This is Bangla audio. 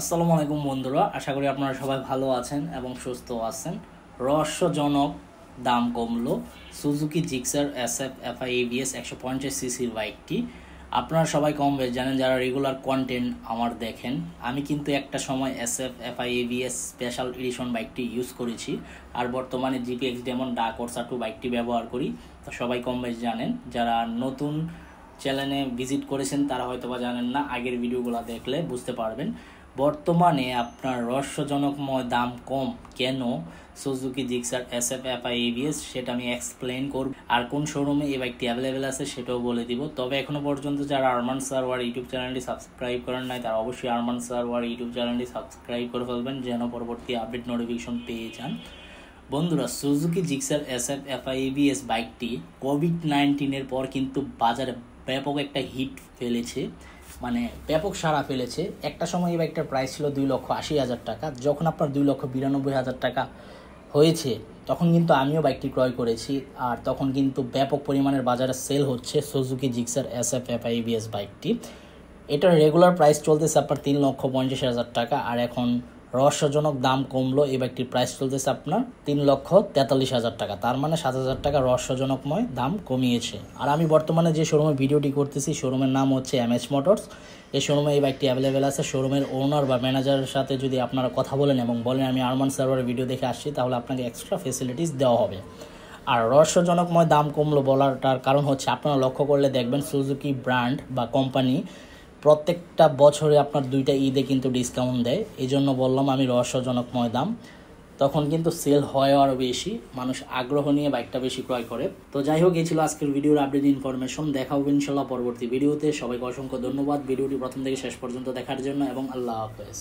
আসসালামু আলাইকুম বন্ধুরা, আশা করি আপনারা সবাই ভালো আছেন এবং সুস্থ আছেন। রহস্যজনক দাম কমলো Suzuki Gixxer SF FI ABS 150cc বাইকটি। আপনারা সবাই কম বেশ জানেন যারা রেগুলার কন্টেন্ট আমার দেখেন। আমি কিন্তু একটা সময় SF FI ABS special edition বাইকটি ইউজ করেছি, আর বর্তমানে GPX Demon Dark Corsa 2 বাইকটি ব্যবহার করি। তো সবাই কম বেশ জানেন, যারা নতুন চ্যানেলে ভিজিট করেছেন তারা হয়তো বা জানেন না, আগের ভিডিওগুলো দেখলে বুঝতে পারবেন। বর্তমানে আপনার রহস্যজনকময় দাম কম কেন Suzuki Gixxer SF FI ABS সেটা আমি এক্সপ্লেন করব, আর কোন শোরুমে এই বাইকটি অ্যাভেলেবেল আছে সেটাও বলে দিব। তবে এখনো পর্যন্ত যারা আরমান সারওয়ার ইউটিউব চ্যানেলটি সাবস্ক্রাইব করেন নাই তারা অবশ্যই আরমান সারওয়ার ইউটিউব চ্যানেলটি সাবস্ক্রাইব করে ফেলবেন যেন পরবর্তী আপডেট নোটিফিকেশন পেয়ে যান। বন্ধুরা, Suzuki Gixxer SF FI ABS বাইকটি কোভিড-19 পর কিন্তু বাজারে ব্যাপক একটা হিট ফেলেছে, মানে ব্যাপক সাড়া ফেলেছে। একটা সময় এই বাইকটার প্রাইস ছিল 2,80,000 টাকা। যখন আপনার 2,92,000 টাকা হয়েছে তখন কিন্তু আমিও বাইকটি ক্রয় করেছি, আর তখন কিন্তু ব্যাপক পরিমাণের বাজারে সেল হচ্ছে Suzuki Gixxer SF FI ABS বাইকটি। এটার রেগুলার প্রাইস চলতেছে আপনার 3,50,000 টাকা, আর এখন রহস্যজনক দাম কমলো, এই বাইকটির প্রাইস চলতেছে আপনার 3,43,000 টাকা। তার মানে 7,000 টাকা রহস্যজনকময় দাম কমিয়েছে। আর আমি বর্তমানে যে শোরুমে ভিডিওটি করতেছি শোরুমের নাম হচ্ছে MH মোটরস। এই শোরুমে এই বাইকটি অ্যাভেলেবেল আছে। শোরুমের ওনার বা ম্যানেজারের সাথে যদি আপনারা কথা বলেন এবং বলেন আমি আরমান সার্ভারের ভিডিও দেখে আসছি, তাহলে আপনাকে এক্সট্রা ফেসিলিটিস দেওয়া হবে। আর রহস্যজনকময় দাম কমলো বলাটার কারণ হচ্ছে আপনারা লক্ষ্য করলে দেখবেন সুজুকি ব্র্যান্ড বা কোম্পানি প্রত্যেকটা বছরে আপনার 2টা ঈদে কিন্তু ডিসকাউন্ট দেয়। এই জন্য বললাম আমি রহস্যজনকময় দাম, তখন কিন্তু সেল হয় আরও বেশি, মানুষ আগ্রহ নিয়ে বাইকটা বেশি ক্রয় করে। তো যাই হোক, এই ছিল আজকের ভিডিওর আপডেট ইনফরমেশন। দেখা হবে ইনশাল্লাহ পরবর্তী ভিডিওতে। সবাইকে অসংখ্য ধন্যবাদ ভিডিওটি প্রথম থেকে শেষ পর্যন্ত দেখার জন্য, এবং আল্লাহ হাফেজ।